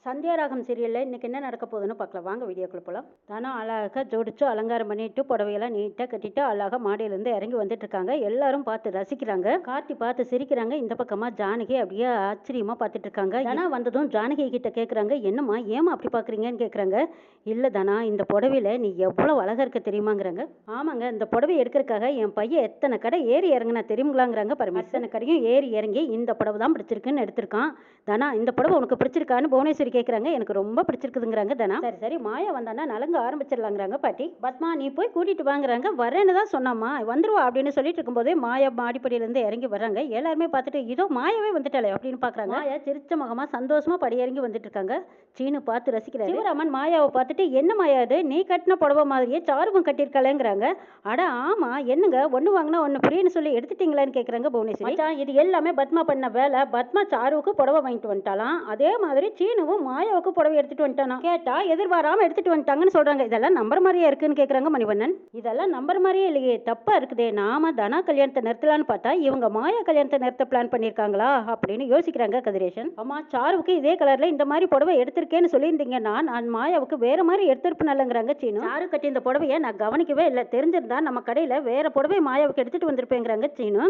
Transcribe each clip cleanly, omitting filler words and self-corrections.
சந்தியாராகம் சீரியலில் இன்றைக்கி என்ன நடக்க போகுதுன்னு பார்க்கலாம். வாங்க வீடியோக்குள்ள போகலாம். தானும் அழகாக ஜோடிச்சு அலங்காரம் பண்ணிட்டு புடவையெல்லாம் நீட்டாக கட்டிட்டு அழகாக மாடியிலேருந்து இறங்கி வந்துட்டு இருக்காங்க. எல்லாரும் பார்த்து ரசிக்கிறாங்க. கார்த்தி பார்த்து சிரிக்கிறாங்க. இந்த பக்கமாக ஜானகி அப்படியே ஆச்சரியமாக பார்த்துட்டு இருக்காங்க. தனா வந்ததும் ஜானகி கிட்ட கேட்குறாங்க, என்னம்மா ஏமா அப்படி பார்க்குறீங்கன்னு கேட்குறாங்க. இல்லை தானா, இந்த புடவையில் நீ எவ்வளோ அழகாக இருக்க தெரியுமாங்கிறாங்க. ஆமாங்க, இந்த புடவை எடுக்கிறதுக்காக என் பையன் எத்தனை கடை ஏறி இறங்குனா தெரியுங்களாங்கிறாங்க. பாருங்க, எத்தனை கடையும் ஏறி இறங்கி இந்த புடவை தான் பிடிச்சிருக்குன்னு எடுத்திருக்கான். தானா, இந்த புடவை உனக்கு பிடிச்சிருக்கான்னு புவனேஸ்வரி கேட்குறாங்க. எனக்கு ரொம்ப பிடிச்சிருக்குதுங்கிறாங்க தனா. சரி சரி, மாயா வந்தானா நலங்க ஆரம்பிச்சிடலாங்கிறாங்க பாட்டி. பத்மா நீ போய் கூட்டிட்டு வாங்குறாங்க. வரேன்னு தான் சொன்னாமா, வந்துருவா அப்படின்னு சொல்லிட்டு இருக்கும்போதே மாயா மாடிப்படியிலேருந்து இறங்கி வர்றாங்க. எல்லாருமே பார்த்துட்டு இதோ மாயாவே வந்துட்டாளே அப்படின்னு பார்க்குறாங்க. மாயா சிரிச்ச முகமா சந்தோஷமா படி இறங்கி வந்துட்டு இருக்காங்க. சீனு பார்த்து ரசிக்கிறாரு. சிவராமன் மாயாவை பார்த்துட்டு என்ன மாயா இது, நீ கட்டின புடவை மாதிரியே சாருவும் கட்டியிருக்காளேங்கிறாங்க. அட ஆமா, என்னங்க ஒன்று வாங்கினா ஒன்று ஃப்ரீன்னு சொல்லி எடுத்துட்டீங்களான்னு கேட்குறாங்க புவனேஸ்வரி. இது எல்லாமே பத்மா பண்ண வேலை. பத்மா சாருவுக்கு புடவை வாங்கிட்டு வந்துட்டாலாம், அதே மாதிரி சீனுவும் மாயாவுக்கு புடவை எடுத்துட்டு வந்துட்டானா. கேட்டா எதிர்பாராம எடுத்துட்டு வந்துட்டாங்கன்னு சொல்றாங்க. இதெல்லாம் நம்பர் மாதிரியே இருக்குன்னு கேக்குறாங்க மணிவண்ணன். இதெல்லாம் நம்பர் மாதிரியே இல்லையே, தப்பா இருக்குதே. நாம தனா கல்யாணத்தை நிறுத்தலான்னு பார்த்தா இவங்க மாயா கல்யாணத்தை நிறுத்த பிளான் பண்ணிருக்காங்களா அப்படின்னு யோசிக்கிறாங்க கதிரேசன். அம்மா, சாருவுக்கு இதே கலர்ல இந்த மாதிரி புடவை எடுத்திருக்கேன்னு சொல்லியிருந்தீங்கன்னா நான் மாயாவுக்கு வேற மாதிரி எடுத்திருப்பேன் நல்லங்கிறாங்க சீனு. சாரு கட்டி இந்த புடவையை நான் கவனிக்கவே இல்லை, தெரிஞ்சிருந்தா நம்ம கடையில வேற புடவை மாயாவுக்கு எடுத்துட்டு வந்திருப்பேங்கிறாங்க சீனு.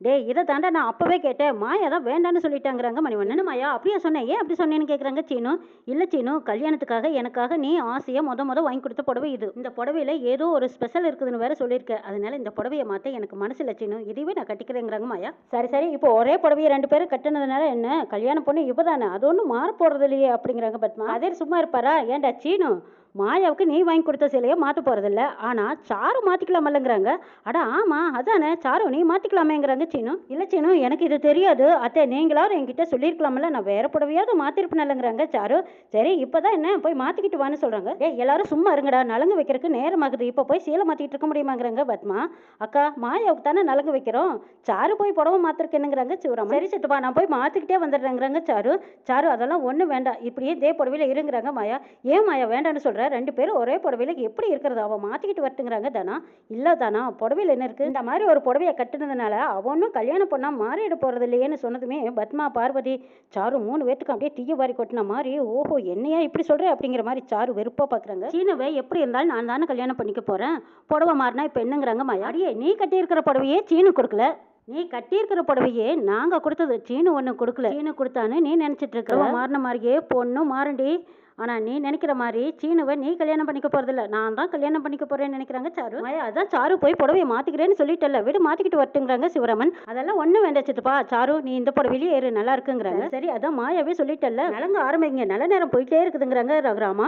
டே, இதை தாண்டா நான் அப்பவே கேட்டேன், மாயா தான் வேண்டான்னு சொல்லிட்டாங்கிறாங்க மணிவண்ணன். மாயா அப்படியே சொன்னேன், ஏன் அப்படி சொன்னேன்னு கேட்குறாங்க சீனு. இல்லை சீனு, கல்யாணத்துக்காக எனக்காக நீ ஆசையாக முத வாங்கி கொடுத்த புடவை இது. இந்த புடவையில் ஏதோ ஒரு ஸ்பெஷல் இருக்குதுன்னு வேற சொல்லியிருக்கேன். அதனால இந்த புடவையை மாற்ற எனக்கு மனசில் சீனு, இதுவே நான் கட்டிக்கிறேங்கிறாங்க மாயா. சரி சரி, இப்போ ஒரே புடவையை ரெண்டு பேரும் கட்டினதுனால என்ன, கல்யாணம் பொண்ணு இப்போ தானே, அது ஒன்றும் மாற போகிறது இல்லையே அப்படிங்கிறாங்க பத்மா. அதே சும்மா இருப்பாரா, ஏன்டா சீனு, மாயாவுக்கு நீ வாங்கி கொடுத்த சிலையை மாற்ற போகிறதில்ல, ஆனால் சாரு மாற்றிக்கலாமல்லங்கிறாங்க. அட ஆமாம், அதானே சாரு நீ மாற்றிக்கலாமேங்கிறாங்க சீனு. இல்லை சீனு, எனக்கு இது தெரியாது அத்தை, நீங்களாவது என்கிட்ட சொல்லியிருக்கலாமல்ல, நான் வேற புடவையாவது மாற்றிருப்பேனல்லங்கிறாங்க சாரு. சரி இப்போ தான் என்ன, போய் மாற்றிக்கிட்டு வான்னு சொல்கிறாங்க. எல்லாரும் சும்மா இருங்கடா, நலங்கு வைக்கிறதுக்கு நேரமாகுது, இப்போ போய் சீலை மாற்றிட்டு இருக்க முடியுமாங்கிறாங்க பத்மா. அக்கா, மாயாவுக்கு தானே நலங்கு வைக்கிறோம், சாரு போய் புடவை மாற்றிருக்கேனுங்கிறாங்க சிவராமன். சரி சித்தப்பா, நான் போய் மாற்றிக்கிட்டே வந்துடுறேங்கிறாங்க சாரு. சாரு அதெல்லாம் ஒன்றும் வேண்டாம், இப்படியே இதே புடவையில் இருங்கிறாங்க மாயா. ஏன் மாயா வேண்டான்னு சொல்கிற, ரெண்டு பேரும் ஒரே புடவையில் எப்படி இருக்கிறது, அவன் மாற்றிக்கிட்டு வரட்டுங்கிறாங்க தானா. இல்லை தானா, புடவையில் என்ன இருக்குது, இந்த மாதிரி ஒரு புடவையை கட்டுனதுனால அவனும் கல்யாணம் பண்ணால் மாறிட போகிறது இல்லையேன்னு சொன்னதுமே பத்மா பார்வதி சாரு மூணு பேத்துக்கும் அப்படியே தீய வாரி கொட்டின மாதிரி, ஓஹோ என்னையா இப்படி சொல்கிறேன் அப்படிங்கிற மாதிரி சாரு வெறுப்பாக பார்க்குறாங்க. சீனவை எப்படி இருந்தாலும் நான் தானே கல்யாணம் பண்ணிக்க போகிறேன், புடவை மாறினா இப்போ என்னங்கிறாங்க மாயா. அடியே, நீ கட்டியிருக்கிற புடவையே சீனு கொடுக்கல, நீ கட்டியிருக்கிற புடவையே நாங்கள் கொடுத்தது, சீனு ஒன்று கொடுக்கல. சீனு கொடுத்தான்னு நீ நினச்சிட்டு இருக்கிற, மாறின மாதிரியே பொண்ணும் மாறண்டி. ஆனால் நீ நினைக்கிற மாதிரி சீனுவை நீ கல்யாணம் பண்ணிக்க போகிறதில்ல, நான் தான் கல்யாணம் பண்ணிக்க போகிறேன்னு நினைக்கிறாங்க சாரு. அதான் சாரு போய் புடவையை மாற்றிக்கிறேன்னு சொல்லிட்டல, விடு மாற்றிக்கிட்டு வரட்டுங்கிறாங்க சிவராமன். அதெல்லாம் ஒன்றும் வேண்டாம் சித்தப்பா, சாரு நீ இந்த புடவையிலேயே ஏறு, நல்லா இருக்குங்கிறாங்க. சரி அதான் மாயாவே சொல்லிட்டல, நலங்க ஆரம்பிங்க, நல்ல நேரம் போயிட்டே இருக்குதுங்கிறாங்க ரகுராமா.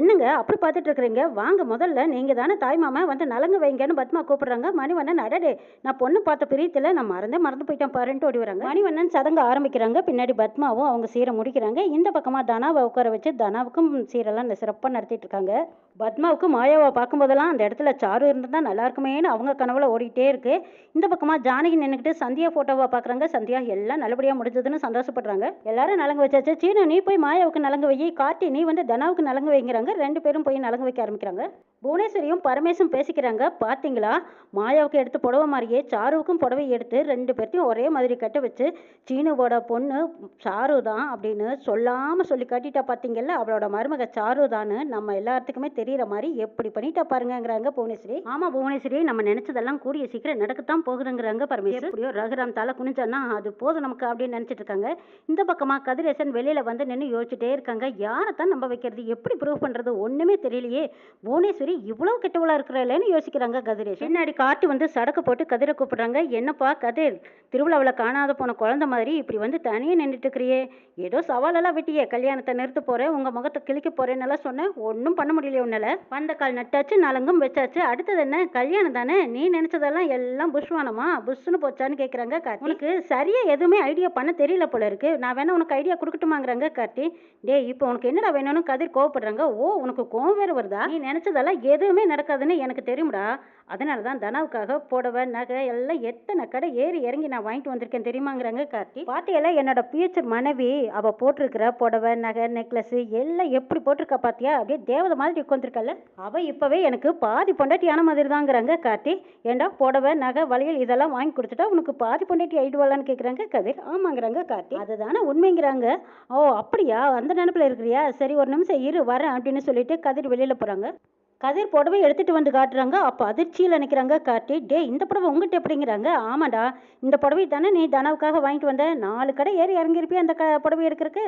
என்னங்க அப்படி பார்த்துட்டு இருக்கிறீங்க, வாங்க முதல்ல நீங்கள் தானே தாய் மாமா வந்து நலங்கு வைங்கன்னு பத்மா கூப்பிடுறாங்க. மணிவண்ணன் அடடே, நான் பொண்ணு பார்த்த பிரியத்தில் நான் மறந்து போயிட்டேன் பாருன்ட்டு ஓடி வராங்க. மணிவண்ணன் சடங்கு ஆரம்பிக்கிறாங்க. பின்னாடி பத்மாவும் அவங்க சீரை முடிக்கிறாங்க. இந்த பக்கமாக தனாவை உட்கார வச்சு தனாவுக்கும் சீரெல்லாம் சிறப்பாக நடத்திட்டு இருக்காங்க. பத்மாவுக்கு மாயாவை பார்க்கும்போதெல்லாம் அந்த இடத்துல சாரு இருந்தா நல்லா இருக்குமேன்னு அவங்க கனவுல ஓடிட்டே இருக்கு. இந்த பக்கமா ஜானகி நின்றுக்கிட்டு சந்தியா போட்டோவை பார்க்குறாங்க. சந்தியா எல்லாம் நல்லபடியாக முடிஞ்சதுன்னு சந்தோஷப்படுறாங்க. எல்லாரும் நலங்கு வச்சாச்சு. சீனு நீ போய் மாயாவுக்கு நலங்கு வை, கார்த்தி நீ வந்து தனாவுக்கு நலங்கு வைங்கிறாங்க. ரெண்டு பேரும் போய் நலங்கு வைக்க ஆரம்பிக்கிறாங்க. புவனேஸ்வரியும் பரமேசும் பேசிக்கிறாங்க. பார்த்தீங்களா, மாயாவுக்கு எடுத்து புடவை மாதிரியே சாருவுக்கும் புடவை எடுத்து ரெண்டு பேர்த்தையும் ஒரே மாதிரி கட்ட வச்சு சீனுவோட பொண்ணு சாரு தான் அப்படின்னு சொல்லாமல் சொல்லி காட்டிட்டா. பார்த்தீங்கல்ல, அவளோட மருமக சாரு தான்னு நம்ம எல்லாத்துக்குமே தெரிகிற மாதிரி எப்படி பண்ணிட்டா பாருங்கிறாங்க புவனேஸ்வரி. ஆமாம் புவனேஸ்வரி, நம்ம நினச்சதெல்லாம் கூடிய சீக்கிரம் நடக்கத்தான் போகுதுங்கிறாங்க பரமேஸ்வரி. எப்படியோ ரகுராம் தலை குனிஞ்சான்னா அது போதும் நமக்கு அப்படின்னு நினச்சிட்டு இருக்காங்க. இந்த பக்கமாக கதிரேசன் வெளியில் வந்து நின்று யோசிச்சுட்டே இருக்காங்க. யாரை தான் நம்ப வைக்கிறது, எப்படி ப்ரூவ் பண்ணுறது, ஒன்றுமே தெரியலையே. புவனேஸ்வரி இவ்வளோ கெட்டவளா இருக்கிறேன்னு யோசிக்கிறாங்க கதிரேசன். பின்னாடி காட்டு வந்து சடக்கு போட்டு கதிரை கூப்பிடுறாங்க. என்னப்பா கதிர், திருவிழாவில் காணாத போன குழந்தை மாதிரி இப்படி வந்து தனியே நின்றுட்டு இருக்கிறியே, ஏதோ சவாலெல்லாம் விட்டியே, கல்யாணத்தை நிறுத்த போகிறேன், உங்கள் முகத்தை கிழிக்க போகிறேன்னெல்லாம் சொன்னேன், ஒன்றும் பண்ண முடியலையே உன்னால. வந்த கால் நட்டாச்சு, நலங்கும் வச்சாச்சு, அடுத்தது என்ன, கல்யாணம் தானே, நீ நினச்சதெல்லாம் எல்லாம் புஷ்வானமா, புஷ்னு போச்சான்னு கேட்குறாங்க கார்த்தி. உனக்கு சரியாக எதுவுமே ஐடியா பண்ண தெரியல போல இருக்கு, நான் வேணா உனக்கு ஐடியா கொடுக்கட்டுமாங்கிறாங்க கார்த்தி. டே இப்போ உனக்கு என்னடா வேணும்னு கதிர் கோவப்படுறாங்க. ஓ உனக்கு கோவம் வேறு வருதா, நீ நினச்சதெல்லாம் எதுவுமே நடக்காதுன்னு எனக்கு தெரியும்டா. அதனால தான் தனாவுக்காக புடவை, நகை எல்லாம் எத்தனை கடை ஏறி இறங்கி நான் வாங்கிட்டு வந்திருக்கேன் தெரியுமாங்கிறாங்க கார்த்தி. பாத்தியெல்லாம் என்னோட ஃபியூச்சர் மனைவி அவ போட்டிருக்கிற புடவை, நகை, நெக்லஸ் எல்லாம் எப்படி போட்டிருக்கா பாத்தியா? அப்படியே தேவதை மாதிரி உட்காந்துருக்கல. அவ இப்பவே எனக்கு பாதி பொண்டாட்டியான மாதிரி தாங்கிறாங்க கார்த்தி. ஏண்டா புடவை, நகை, வளையல் இதெல்லாம் வாங்கி கொடுத்துட்டா உனக்கு பாதி பொண்டாட்டி ஆயிடுவாளான்னு கேட்குறாங்க கதிர். ஆமாங்கிறாங்க கார்த்தி. அதுதானே உண்மைங்கிறாங்க. ஓ அப்படியா, அந்த நினைப்புல இருக்கிறியா? சரி ஒரு நிமிஷம் இரு வரேன் அப்படின்னு சொல்லிட்டு கதிர் வெளியில போறாங்க. கதிர் புடவை எடுத்துட்டு வந்து காட்டுறாங்க. அப்போ அதிர்ச்சியில் நினைக்கிறாங்க கார்த்தி. டே இந்த புடவை உங்ககிட்ட எப்படிங்கிறாங்க? ஆமாடா, இந்த புடவை தானே நீ தனாவுக்காக வாங்கிட்டு வந்த. 4 கடை ஏறி இறங்கியிருப்பியா அந்த புடவை எடுக்கிறதுக்கு.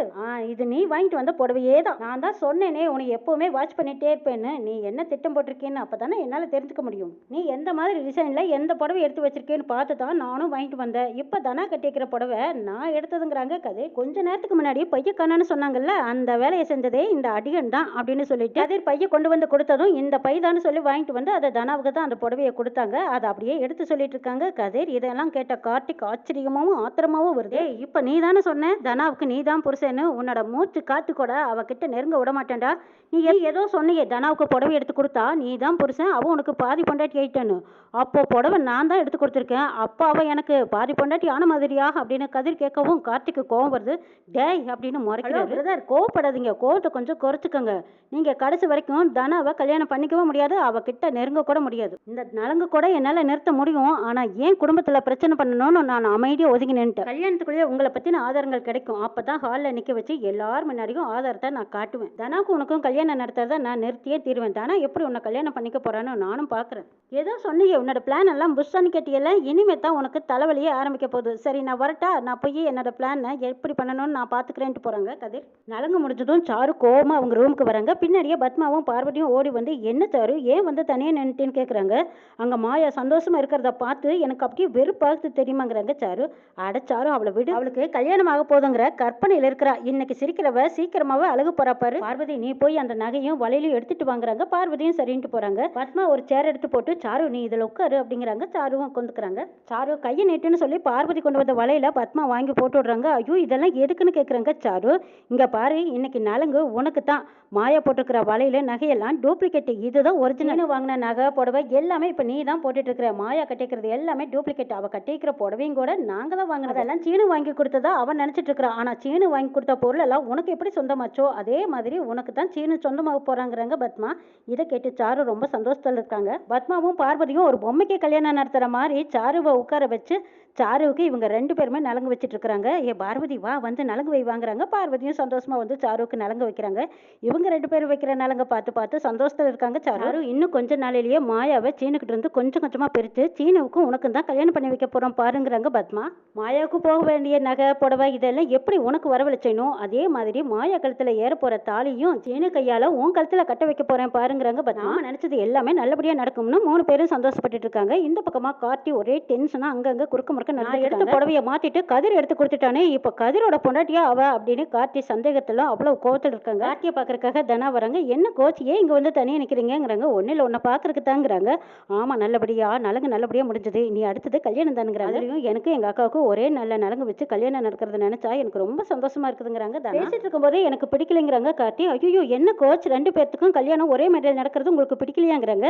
இது நீ வாங்கிட்டு வந்த புடவையே தான். நான் தான் சொன்னேனே உன்னை எப்பவுமே வாட்ச் பண்ணிட்டே இருப்பேன்னு. நீ என்ன திட்டம் போட்டிருக்கேன்னு அப்போ தானே என்னால் தெரிஞ்சுக்க முடியும். நீ எந்த மாதிரி டிசைனில் எந்த புடவை எடுத்து வச்சிருக்கேன்னு பார்த்து தான் நானும் வாங்கிட்டு வந்தேன். இப்போ தனா கட்டிக்கிற புடவை நான் எடுத்ததுங்கிறாங்க கதிர். கொஞ்ச நேரத்துக்கு முன்னாடி பைய கண்ணன்னு சொன்னாங்கல்ல, அந்த வேலையை செஞ்சதே இந்த அடியன் தான் அப்படின்னு சொல்லிட்டு கதிர் பைய கொண்டு வந்து கொடுத்ததும் இந்த பைதான்னு சொல்லி வாங்கிட்டு வந்து அதை தனாவுக்கு தான் அந்த புடவையை கொடுத்தாங்க. அதை அப்படியே எடுத்து சொல்லிட்டு இருக்காங்க கதிர். இதெல்லாம் கேட்ட கார்த்திக் ஆச்சரியமாவும் ஆத்திரமாவும் வருது. இப்ப நீ தானே சொன்ன தனாவுக்கு நீ தான் புருஷன்னு. உன்னோட மூச்சு காத்து கூட அவகிட்ட நெருங்க விட மாட்டேன்டா. நீ ஏதோ சொன்னியே தனாவுக்கு புடவை எடுத்து கொடுத்தா நீ தான் புருஷன், அவன் உனக்கு பாதி பொண்டாட்டி ஆயிட்டான்னு. அப்போ புடவை நான் தான் எடுத்து கொடுத்துருக்கேன், அப்போ அவன் எனக்கு பாதி பொண்டாட்டி ஆன மாதிரியா அப்படின்னு கதிர் கேட்கவும் கார்த்திக்கு கோவம் வருது. டேய் அப்படின்னு முறைக்கிறாரு. பிரதர் கோவப்படாதீங்க, கோவத்தை கொஞ்சம் குறைச்சிக்கோங்க. நீங்க கடைசி வரைக்கும் தனாவை கல்யாணம் பண்ணிக்கவே முடியாது, அவகிட்ட நெருங்க கூட முடியாது. இந்த நலங்கு கூட என்னால் நிறுத்த முடியும், ஆனால் ஏன் குடும்பத்தில் பிரச்சனை பண்ணணும்னு நான் அமைதியாக ஒதுங்கி நின்றுட்டேன். கல்யாணத்துக்குள்ளேயே உங்களை பற்றின ஆதாரங்கள் கிடைக்கும், அப்போ தான் ஹாலில் நிற்க வச்சு எல்லார் முன்னாடியும் ஆதாரத்தை நான் காட்டுவேன். தனாவுக்கு உனக்கும் கல்யாணம் நடத்துறதை நான் நிறுத்தியே தீருவேன். தானா எப்படி உன்னை கல்யாணம் பண்ணிக்க போறான்னு நானும் பார்க்குறேன். ஏதோ சொன்னீங்க உன்னோட பிளான் எல்லாம் புஷ்ஷான்னு கேட்டியல, இனிமே தான் உனக்கு தலைவலியே ஆரம்பிக்க போகுது. சரி நான் வரட்டா, நான் போய் என்னோட பிளானை எப்படி பண்ணணும்னு நான் பார்த்துக்கிறேன்ட்டு போகிறாங்க கதிர். நலங்கு முடிஞ்சதும் சாரு கோவமாக அவங்க ரூமுக்கு வராங்க. பின்னாடியே பத்மாவும் பார்வதியும் ஓடி வந்து என்ன சாரு ஏன் வந்து தனியாக நின்றுட்டேன்னு கேட்குறாங்க. அங்கே மாயா சந்தோஷமா இருக்கிறத பார்த்து எனக்கு அப்படியே வெறுப்பாகுது தெரியுமாங்கிறாங்க சாரு. அடைச்சாரு அவளை விடு, அவளுக்கு கல்யாணம் ஆக போதுங்கிற கற்பனையில் இருக்கிறா. இன்னைக்கு சிரிக்கிறவ சீக்கிரமாவே அழகு போறாப்பாரு. பார்வதி நீ போய் அந்த நகையும் வலையிலையும் எடுத்துட்டு வாங்குறாங்க. பார்வதியும் சரின்ட்டு போறாங்க. பத்மா ஒரு சேர் எடுத்து போட்டு சாரு நீ இதில் உட்காரு அப்படிங்கிறாங்க. சாருவும் கொண்டுக்கிறாங்க. சாரு கையை நீட்டுன்னு சொல்லி பார்வதி கொண்டு வந்த வலையில பத்மா வாங்கி போட்டு விடுறாங்க. ஐயோ இதெல்லாம் எதுக்குன்னு கேட்குறாங்க சாரு. இங்க பாரு இன்னைக்கு நலங்கு உனக்கு தான். மாயா போட்டுக்கிற வலையில நகையெல்லாம் டூப்ளிகேட், இதுதான் ஒரிஜினல். வாங்கின நகை புடவை எல்லாமே இப்போ நீ தான் போட்டுட்டு இருக்கிற. மாயா கட்டிக்கிறது எல்லாமே டூப்ளிகேட். அவ கட்டிக்கிற புடவையும் கூட நாங்கள் தான் வாங்கினது. அதெல்லாம் சீனு வாங்கி கொடுத்ததா அவன் நினைச்சிட்டு இருக்கிறான். ஆனால் சீனு வாங்கி கொடுத்த பொருள் எல்லாம் உனக்கு எப்படி சொந்தமாச்சோ அதே மாதிரி உனக்கு தான் சீனு சொந்தமாக போறாங்கிறாங்க பத்மா. இதை கேட்டு சாரு ரொம்ப சந்தோஷத்தில் இருக்காங்க. பத்மாவும் பார்வதியும் ஒரு பொம்மைக்கு கல்யாணம் நடத்துற மாதிரி சாருவை உட்கார வச்சு சாருவுக்கு இவங்க 2 பேருமே நலங்கு வச்சுட்டு இருக்காங்க. ஏ பார்வதி வா வந்து நலங்கு வை வாங்குறாங்க. பார்வதியும் சந்தோஷமா வந்து சாருவுக்கு நலங்கு வைக்கிறாங்க. இவங்க 2 பேரும் வைக்கிற நலங்க பார்த்து பார்த்து சந்தோஷத்தில் இருக்காங்க. சாரு இன்னும் கொஞ்ச நாளிலேயே மாயாவை சீனுக்கிட்ட இருந்து கொஞ்சம் கொஞ்சமா பிரித்து சீனுவுக்கும் உனக்கும் தான் கல்யாணம் பண்ணி வைக்க போறோம் பாருங்கிறாங்க பத்மா. மாயாவுக்கு போக வேண்டிய நகை புடவை இதெல்லாம் எப்படி உனக்கு வரவழைச்சேனோ அதே மாதிரி மாயா கழுத்துல ஏற போற தாலியும் சீனு கையால உன் கழுத்துல கட்ட வைக்க போறேன் பாருங்கிறாங்க பத்மா. நினைச்சது எல்லாமே நல்லபடியா நடக்கும்னு 3 பேரும் சந்தோஷப்பட்டு இருக்காங்க. இந்த பக்கமா கார்த்தி ஒரே டென்ஷனா அங்கங்க குறுக்க நான் எடுத்த புடவையை மாத்திட்டு கதிர் எடுத்து கொடுத்துட்டானே, இப்ப கதிரோட பொண்டாட்டியா அவ அப்படின்னு கார்த்தி சந்தேகத்துல அவ்வளவு கோவத்தில் இருக்காங்க. கார்த்தியை பாக்குறதுக்காக தனா வராங்க. என்ன கோச் ஏன் இங்க வந்து தனியா நிக்கிறீங்கிறாங்க. ஒன்னும் இல்ல உன்னை பாக்குறதுக்கு தாங்கிறாங்க. ஆமா நல்லபடியா நலங்கு நல்லபடியா முடிஞ்சது, நீ அடுத்தது கல்யாணம் தானுங்கிறாங்க. எனக்கு எங்க அக்காவுக்கு ஒரே நல்ல நலங்கு வச்சு கல்யாணம் நடக்கிறது நினைச்சா எனக்கு ரொம்ப சந்தோஷமா இருக்குதுங்கிறாங்க. பேசிட்டு இருக்கும் போதே எனக்கு பிடிக்கலைங்கிறாங்க கார்த்தி. ஐயோ என்ன கோச் 2 பேர்த்துக்கும் கல்யாணம் ஒரே மாதிரி நடக்கிறது உங்களுக்கு பிடிக்கலையாங்கிறாங்க.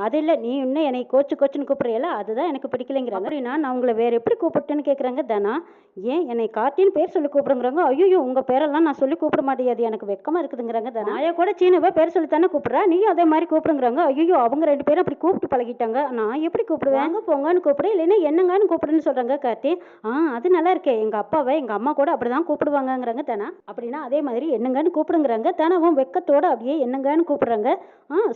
அது இல்ல நீ இன்னும் என்னை கோச்சுன்னு கூப்பிடுறீல அதுதான் எனக்கு பிடிக்கலைங்கிறாங்க. அப்படின்னா நான் உங்களை வேற எப்படி கூப்பிட்டுன்னு கேட்குறாங்க தனா. ஏன் என்னை கார்த்தின்னு பேர் சொல்லி கூப்பிடுங்கிறாங்க. ஐயோ உங்க பேரெல்லாம் நான் சொல்லி கூப்பிட மாட்டேயாது, எனக்கு வெக்கமா இருக்குதுங்கிறாங்க தனா. மாயா கூட சீனுவை பேர் சொல்லி தானே கூப்பிடுறா, நீயும் அதே மாதிரி கூப்பிடுங்கிறாங்க. ஐயோ அவங்க 2 பேரும் அப்படி கூப்பிட்டு பழகிட்டாங்க, நான் எப்படி கூப்பிடுவேன்? போங்கன்னு கூப்பிடு இல்லைன்னா என்னங்கன்னு கூப்பிடுன்னு சொல்றாங்க கார்த்தி. அது நல்லா இருக்கே, எங்க அப்பாவை எங்க அம்மா கூட அப்படிதான் கூப்பிடுவாங்கிறாங்க தனா. அப்படின்னா அதே மாதிரி என்னங்கன்னு கூப்பிடுங்கிறாங்க. தனாவும் வெக்கத்தோட அப்படியே என்னங்கன்னு கூப்பிடுறாங்க.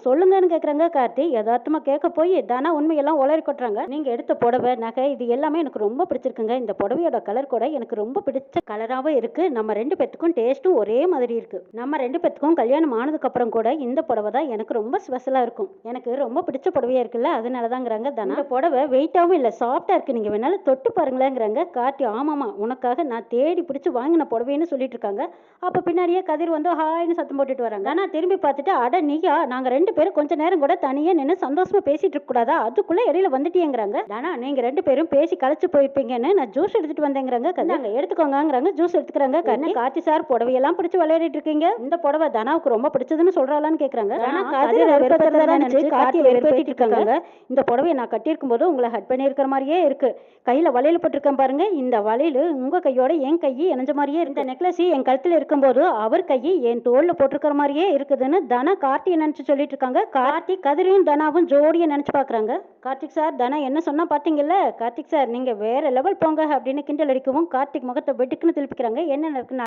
சொல்லுங்கன்னு கேட்குறாங்க கார்த்தி. யதார்த்தமா கேட்க போய் தனா உண்மையெல்லாம் உளறி கொட்டுறாங்க. நீங்க எடுத்த புடவை நகை இது எல்லாமே எனக்கு ரொம்ப பிடிச்சிருக்குங்க. இந்த புடவையோட கலர் கூட எனக்கு ரொம்ப பிடிச்ச கலராகவே இருக்கு. நம்ம 2 பேத்துக்கும் டேஸ்ட்டும் ஒரே மாதிரி இருக்கு. நம்ம 2 பேத்துக்கும் கல்யாணம் ஆனதுக்கு அப்புறம் கூட இந்த புடவை தான் எனக்கு ரொம்ப ஸ்பெஷலா இருக்கும். எனக்கு ரொம்ப பிடிச்ச புடவையா இருக்குல்ல அதனாலதாங்கிறாங்க தனா. இந்த புடவை வெயிட்டாவும் இல்லை சாஃப்டா இருக்கு, நீங்க வேணாலும் தொட்டு பாருங்களேங்கிறாங்க கார்த்தி. ஆமாமா உனக்காக நான் தேடி பிடிச்சு வாங்கின புடவைன்னு சொல்லிட்டு இருக்காங்க. அப்ப பின்னாடியே கதிர் வந்து ஹாய்னு சத்தம் போட்டுட்டு வராங்க. ஆனா திரும்பி பார்த்துட்டு அட நீயா நாங்க 2 பேரும் கொஞ்ச நேரம் கூட தனியே நின்று சந்தோஷமா பேசிட்டு இருக்க கூடாதா, அதுக்குள்ள இடையில வந்துட்டேங்கிறாங்க. தானா நீங்க 2 பேரும் பேசி கலைச்சு போயிருப்பீங்கன்னு நான் ஜூஸ் எடுத்துட்டு வந்தேங்கிறாங்க. கந்தாங்க எடுத்துக்கோங்கிறாங்க. ஜூஸ் எடுத்துக்கிறாங்க. கார்த்தி சார் புடவையெல்லாம் பிடிச்சு விளையாடிட்டு இருக்கீங்க, இந்த புடவை தனாவுக்கு ரொம்ப பிடிச்சதுன்னு சொல்றாளான்னு கேட்கறாங்க. வெறுப்பேற்றுறதா நினைச்சு கார்த்தியை வெறுப்பேற்றிட்டு இருக்காங்க. இந்த புடவையை நான் கட்டியிருக்கும் போது உங்களை ஹட் பண்ணியிருக்கிற மாதிரியே இருக்கு. கையில வளையல் போட்டிருக்கேன் பாருங்க, இந்த வளையல் உங்க கையோட என் கை இணைஞ்ச மாதிரியே இருக்கு. இந்த நெக்லஸ் என் கழுத்துல இருக்கும்போது அவர் கை என் தோல்ல போட்டிருக்கிற மாதிரியே இருக்குதுன்னு தனா கார்த்தியை நினைச்சு சொல்லிட்டு இருக்காங்க. கார்த்திக் கதிரையும் தனாவும் ஜோடியை நினைச்சு பாக்குறாங்க. கார்த்திக் சார், தனா என்ன சொன்னா பாத்தீங்கல்ல? கார்த்திக் சார், நீங்க வேற லெவல் போங்க அப்படின்னு கிண்டல் அடிக்கவும் கார்த்திக் முகத்தை வெட்டுக்குன்னு திருப்பிக்கிறாங்க. என்ன நடக்குன்னு